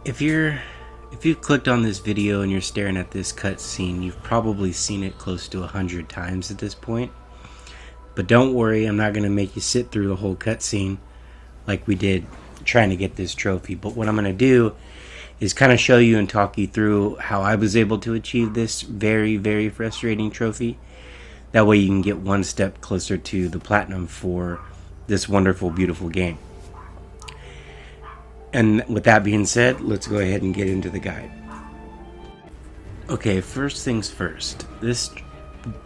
If you've clicked on this video and you're staring at this cutscene, you've probably seen it close to 100 times at this point. But don't worry, I'm not going to make you sit through the whole cutscene like we did trying to get this trophy. But what I'm going to do is kind of show you and talk you through how I was able to achieve this very, very frustrating trophy. That way you can get one step closer to the platinum for this wonderful, beautiful game. And with that being said, let's go ahead and get into the guide. Okay, first things first. This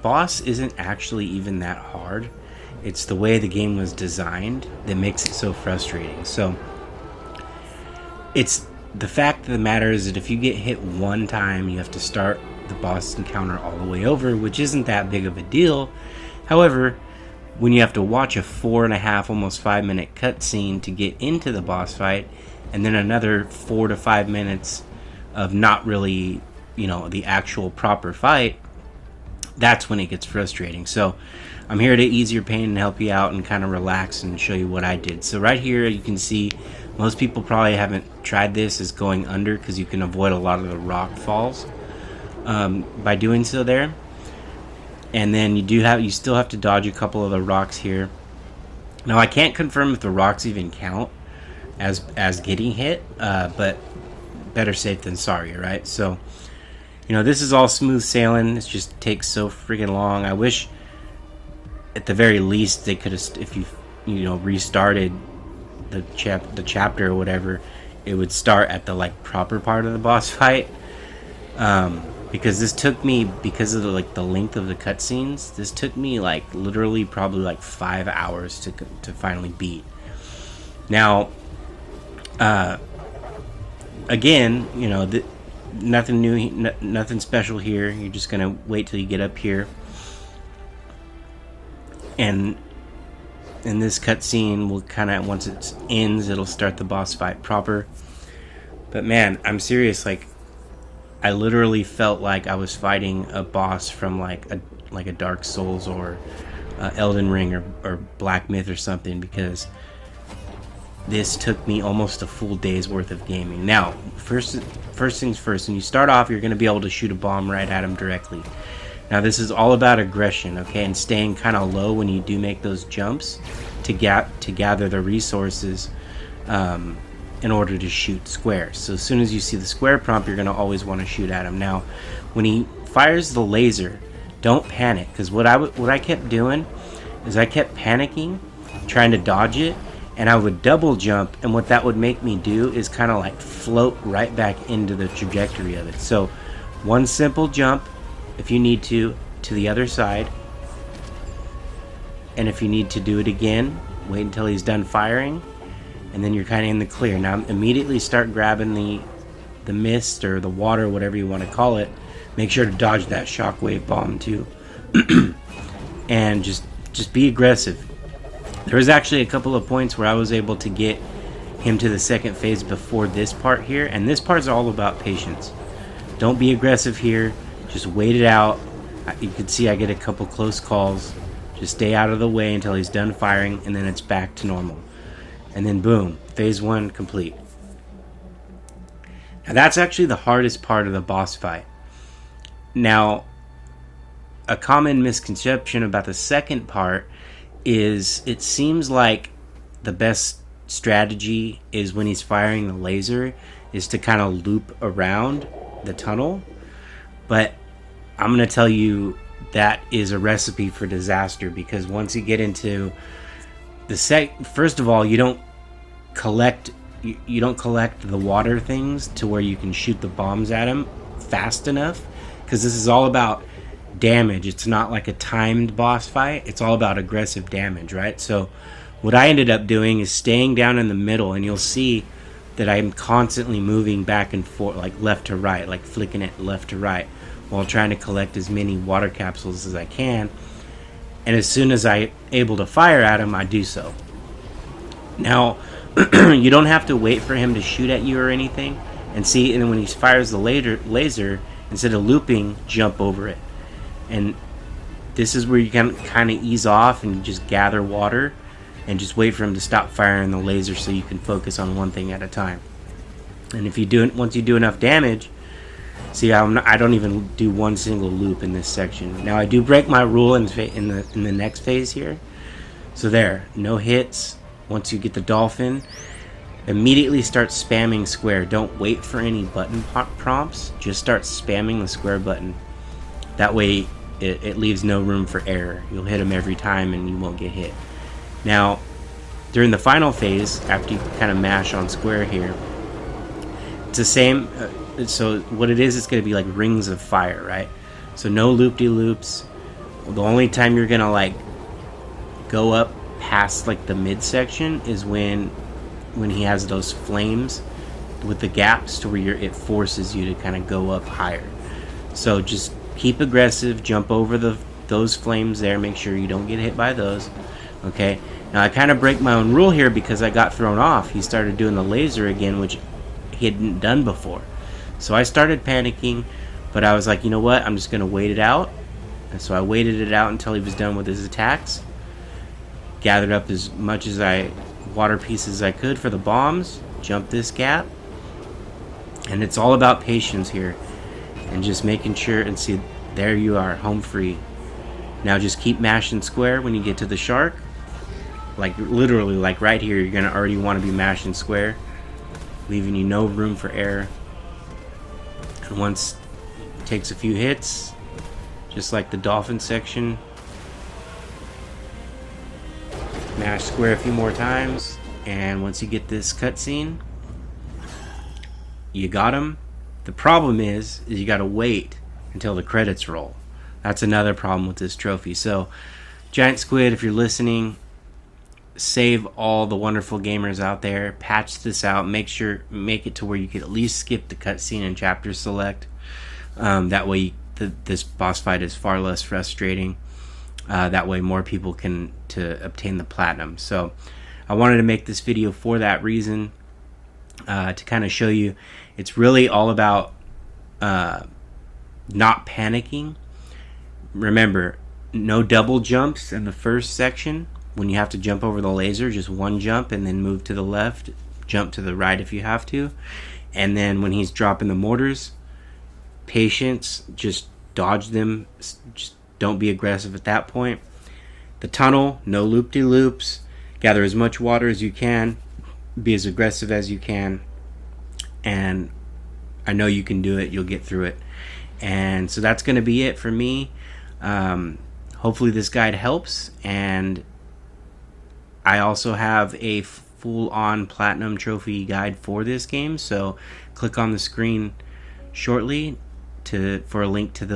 boss isn't actually even that hard. It's the way the game was designed that makes it so frustrating. So, it's the fact of the matter is that if you get hit one time, you have to start the boss encounter all the way over, which isn't that big of a deal. However, when you have to watch a 4.5, almost 5-minute cutscene to get into the boss fight, and then another 4 to 5 minutes of not really, the actual proper fight, that's when it gets frustrating. So I'm here to ease your pain and help you out and kind of relax and show you what I did. So right here you can see most people probably haven't tried this, is going under, because you can avoid a lot of the rock falls by doing so there. And then you still have to dodge a couple of the rocks here. Now I can't confirm if the rocks even count as getting hit, but better safe than sorry, right? So, this is all smooth sailing. It just takes so freaking long. I wish at the very least they could have, if you restarted the chapter or whatever, it would start at the proper part of the boss fight. Because this took me, because of the length of the cutscenes, this took me literally probably 5 hours to finally beat. Now, again, nothing new, nothing special here. You're just gonna wait till you get up here, and in this cutscene, will kind of, once it ends, it'll start the boss fight proper. But man, I'm serious. I literally felt like I was fighting a boss from a Dark Souls or Elden Ring or Black Myth or something, because this took me almost a full day's worth of gaming. Now, first things first, when you start off, you're going to be able to shoot a bomb right at him directly. Now, this is all about aggression, okay, and staying kind of low when you do make those jumps to gather the resources in order to shoot squares. So as soon as you see the square prompt, you're going to always want to shoot at him. Now, when he fires the laser, don't panic, because what I kept doing is I kept panicking, trying to dodge it, and I would double jump, and what that would make me do is kind of float right back into the trajectory of it. So one simple jump, if you need to the other side, and if you need to do it again, wait until he's done firing, and then you're kind of in the clear. Now immediately start grabbing the mist or the water, whatever you want to call it. Make sure to dodge that shockwave bomb too. And just be aggressive. There was actually a couple of points where I was able to get him to the second phase before this part here, and this part's all about patience. Don't be aggressive here, just wait it out. You can see I get a couple close calls. Just stay out of the way until he's done firing, and then it's back to normal. And then boom, phase 1 complete. Now that's actually the hardest part of the boss fight. Now, a common misconception about the second part is it seems like the best strategy is when he's firing the laser is to kind of loop around the tunnel. But I'm going to tell you that is a recipe for disaster, because once you get into first of all, you don't collect the water things to where you can shoot the bombs at him fast enough, because this is all about damage. It's not like a timed boss fight. It's all about aggressive damage, right? So what I ended up doing is staying down in the middle, and you'll see that I'm constantly moving back and forth, left to right, flicking it left to right, while trying to collect as many water capsules as I can. And as soon as I'm able to fire at him, I do so. Now, you don't have to wait for him to shoot at you or anything. And then when he fires the laser, instead of looping, jump over it. And this is where you can kind of ease off and just gather water and just wait for him to stop firing the laser so you can focus on one thing at a time. And if you do it, once you do enough damage, see, I don't even do one single loop in this section. Now I do break my rule in the next phase here. So there, no hits. Once you get the dolphin, immediately start spamming square. Don't wait for any button prompts. Just start spamming the square button. That way it leaves no room for error. You'll hit them every time and you won't get hit. Now, during the final phase, after you kind of mash on square here, it's the same. So what it is, it's going to be like rings of fire, right? So no loop-de-loops. The only time you're going to like go up past like the midsection is when he has those flames with the gaps to where it forces you to kind of go up higher. So just keep aggressive, jump over those flames there, make sure you don't get hit by those. Okay, now I kind of break my own rule here because I got thrown off. He started doing the laser again, which he hadn't done before. So I started panicking, but I was like, you know what, I'm just going to wait it out. And so I waited it out until he was done with his attacks. Gathered up as much water pieces as I could for the bombs. Jumped this gap. And it's all about patience here. And just making sure, and see, there you are, home free. Now just keep mashing square when you get to the shark. Like literally, like right here, you're going to already want to be mashing square. Leaving you no room for error. And once it takes a few hits, just like the dolphin section, mash square a few more times, and once you get this cutscene, you got him. The problem is you got to wait until the credits roll. That's another problem with this trophy. So, Giant Squid, if you're listening, save all the wonderful gamers out there. Patch this out. Make it to where you can at least skip the cutscene and chapter select. That way, this boss fight is far less frustrating. That way, more people can to obtain the platinum. So, I wanted to make this video for that reason, to kind of show you it's really all about not panicking. Remember, no double jumps in the first section. When you have to jump over the laser, just one jump and then move to the left, jump to the right if you have to. And then when he's dropping the mortars, patience, just dodge them. Just don't be aggressive at that point. The tunnel, no loop-de-loops. Gather as much water as you can. Be as aggressive as you can. And I know you can do it. You'll get through it. And so that's going to be it for me. Hopefully this guide helps. And I also have a full-on platinum trophy guide for this game. So click on the screen shortly for a link to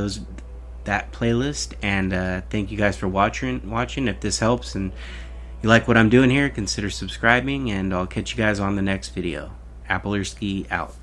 that playlist. And thank you guys for watching. If this helps and you like what I'm doing here, consider subscribing, and I'll catch you guys on the next video. Applerski out.